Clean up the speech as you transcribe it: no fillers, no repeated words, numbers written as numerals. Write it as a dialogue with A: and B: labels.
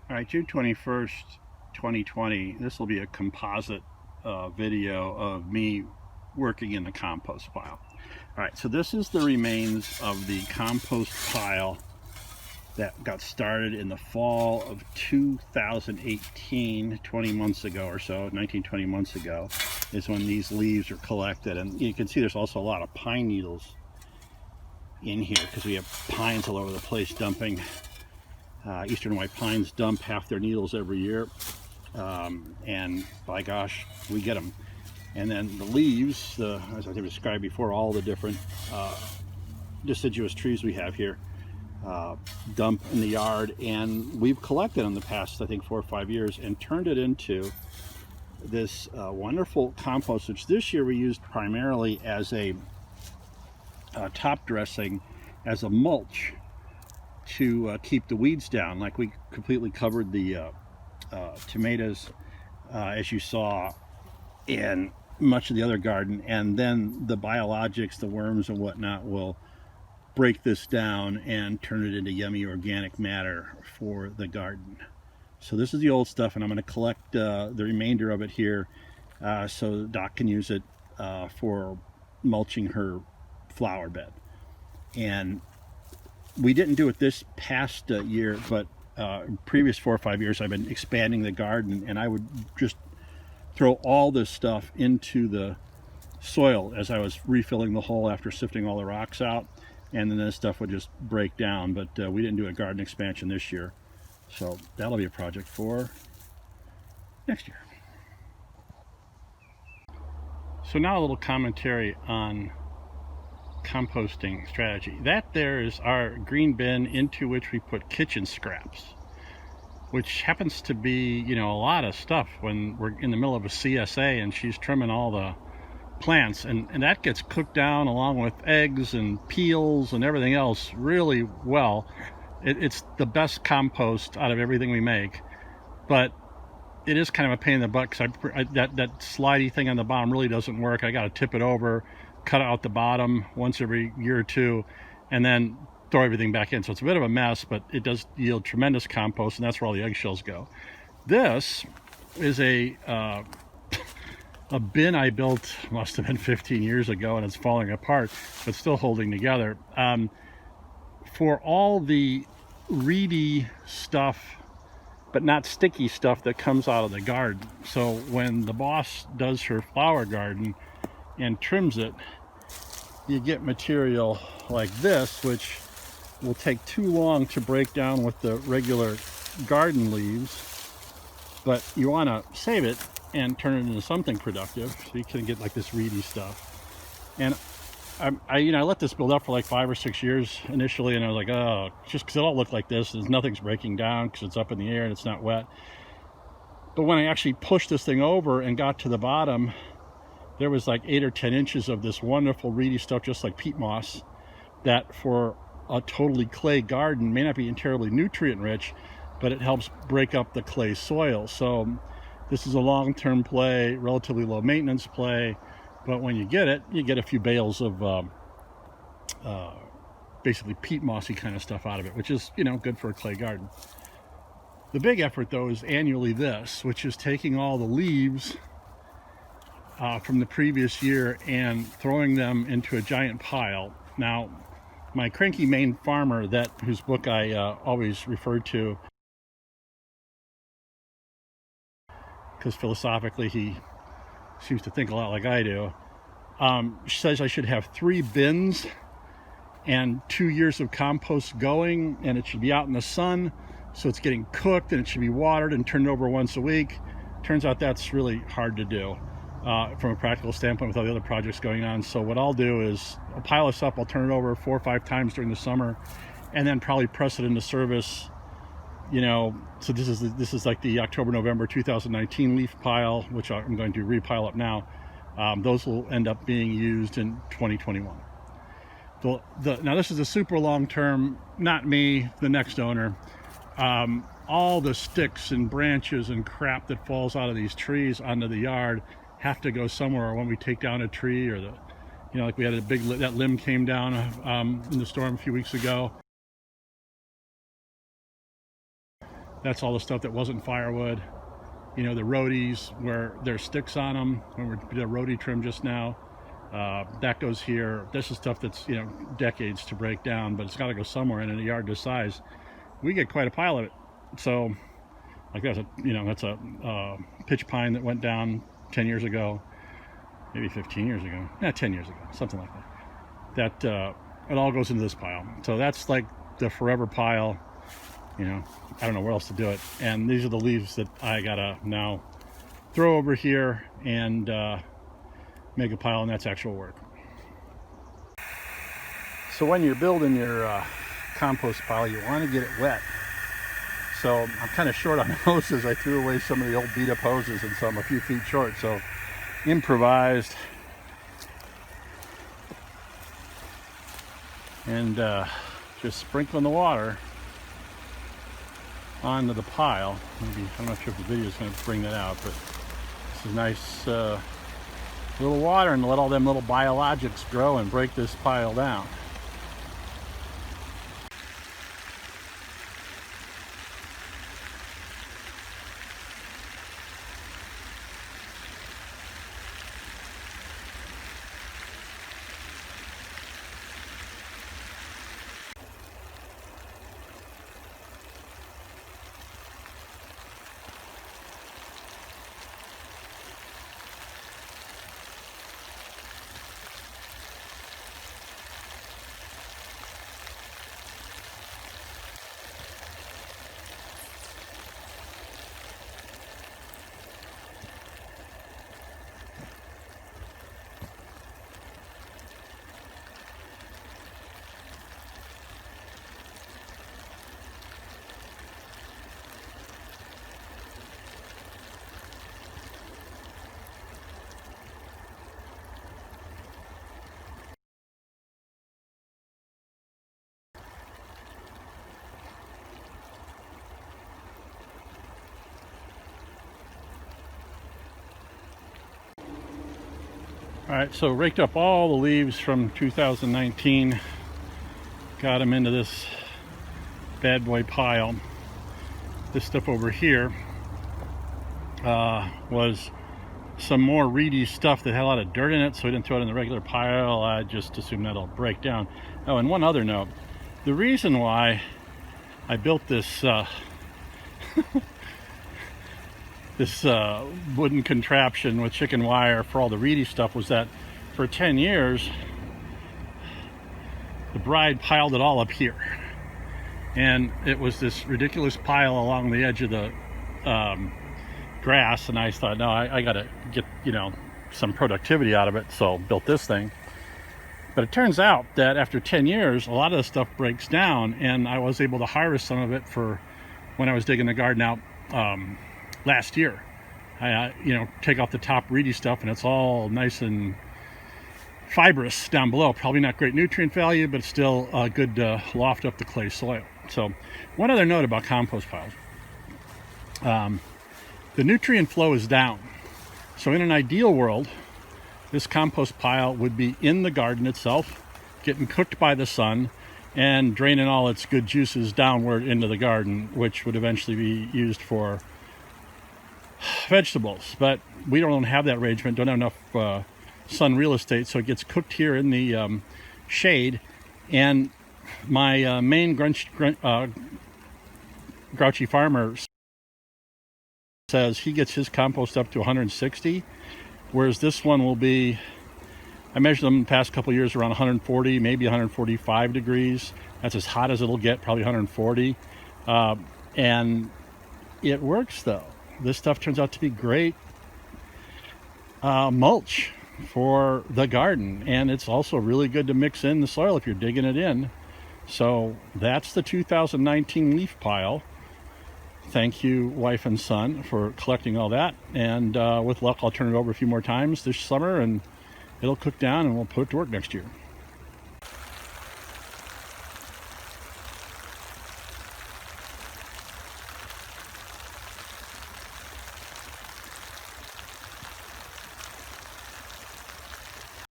A: All right, June 21st, 2020. This will be a composite video of me working in the compost pile. All right, so this is the remains of the compost pile that got started in the fall of 2018, 20 months ago or so, 20 months ago, is when these leaves are collected. And you can see there's also a lot of pine needles in here because we have pines all over the place dumping. Eastern white pines dump half their needles every year, and by gosh, we get them. And then the leaves, as I described before, all the different deciduous trees we have here dump in the yard, and we've collected in the past, I think, 4 or 5 years and turned it into this wonderful compost, which this year we used primarily as a top dressing, as a mulch to keep the weeds down. Like, we completely covered the tomatoes, as you saw, and much of the other garden, and then the biologics, the worms and whatnot, will break this down and turn it into yummy organic matter for the garden. So this is the old stuff, and I'm going to collect the remainder of it here so Doc can use it for mulching her flower bed. And we didn't do it this past year, but previous 4 or 5 years I've been expanding the garden, and I would just throw all this stuff into the soil as I was refilling the hole after sifting all the rocks out, and then this stuff would just break down. But we didn't do a garden expansion this year, so that'll be a project for next year. So now a little commentary on composting strategy. That there is our green bin into which we put kitchen scraps, which happens to be, you know, a lot of stuff when we're in the middle of a CSA and she's trimming all the plants, and that gets cooked down along with eggs and peels and everything else really well. It's the best compost out of everything we make, but it is kind of a pain in the butt because that slidey thing on the bottom really doesn't work. I got to tip it over, cut out the bottom once every year or two, and then throw everything back in. So it's a bit of a mess, but it does yield tremendous compost, and that's where all the eggshells go. This is a bin I built, must have been 15 years ago, and it's falling apart, but still holding together. For all the reedy stuff, but not sticky stuff, that comes out of the garden. So when the boss does her flower garden and trims it, you get material like this, which will take too long to break down with the regular garden leaves, but you want to save it and turn it into something productive, so you can get like this reedy stuff. And I let this build up for like 5 or 6 years initially, and I was like, oh, just because it all looked like this, and nothing's breaking down because it's up in the air and it's not wet. But when I actually pushed this thing over and got to the bottom, there was like 8 or 10 inches of this wonderful reedy stuff, just like peat moss, that for a totally clay garden may not be terribly nutrient rich, but it helps break up the clay soil. So this is a long-term play, relatively low maintenance play, but when you get it, you get a few bales of basically peat mossy kind of stuff out of it, which is, you know, good for a clay garden. The big effort though is annually this, which is taking all the leaves from the previous year and throwing them into a giant pile. Now, my cranky Maine farmer, whose book I always refer to, because philosophically he seems to think a lot like I do, says I should have 3 bins and 2 years of compost going, and it should be out in the sun, so it's getting cooked, and it should be watered and turned over once a week. Turns out that's really hard to do from a practical standpoint with all the other projects going on. So what I'll do is I'll pile this up, I'll turn it over 4 or 5 times during the summer, and then probably press it into service. You know, so this is like the October-November 2019 leaf pile, which I'm going to repile up now. Those will end up being used in 2021. Now this is a super long term, not me, the next owner. All the sticks and branches and crap that falls out of these trees onto the yard have to go somewhere. When we take down a tree, or like we had that limb came down in the storm a few weeks ago. That's all the stuff that wasn't firewood. You know, the roadies where there's sticks on them, when we did a roadie trim just now, that goes here. This is stuff that's, you know, decades to break down, but it's got to go somewhere. And in a yard this size, we get quite a pile of it. So like that's a pitch pine that went down 10 years ago, maybe 15 years ago, 10 years ago, something like that. That it all goes into this pile. So that's like the forever pile. You know, I don't know where else to do it. And these are the leaves that I gotta now throw over here and make a pile, and that's actual work. So when you're building your compost pile, you want to get it wet. So I'm kind of short on hoses. I threw away some of the old beat up hoses, and so I'm a few feet short. So improvised, and just sprinkling the water onto the pile. Maybe, I'm not sure if the video is going to bring that out, but this is nice little water, and let all them little biologics grow and break this pile down. All right, so raked up all the leaves from 2019, got them into this bad boy pile. This stuff over here was some more reedy stuff that had a lot of dirt in it, so I didn't throw it in the regular pile. I just assumed that'll break down. Oh, and one other note, the reason why I built this this wooden contraption with chicken wire for all the reedy stuff was that for 10 years the bride piled it all up here, and it was this ridiculous pile along the edge of the grass, and I thought, no, I gotta get, you know, some productivity out of it, so built this thing. But it turns out that after 10 years a lot of the stuff breaks down, and I was able to harvest some of it for when I was digging the garden out last year. I you know, take off the top reedy stuff, and it's all nice and fibrous down below. Probably not great nutrient value, but it's still good to loft up the clay soil. So one other note about compost piles, the nutrient flow is down. So in an ideal world, this compost pile would be in the garden itself, getting cooked by the sun and draining all its good juices downward into the garden, which would eventually be used for vegetables. But we don't have that arrangement, don't have enough sun real estate, so it gets cooked here in the shade. And my Maine grouchy farmer says he gets his compost up to 160, whereas this one will be, I measured them the past couple of years around 140, maybe 145 degrees. That's as hot as it'll get, probably 140. And it works though. This stuff turns out to be great mulch for the garden, and it's also really good to mix in the soil if you're digging it in. So that's the 2019 leaf pile. Thank you, wife and son, for collecting all that, and with luck I'll turn it over a few more times this summer and it'll cook down and we'll put it to work next year.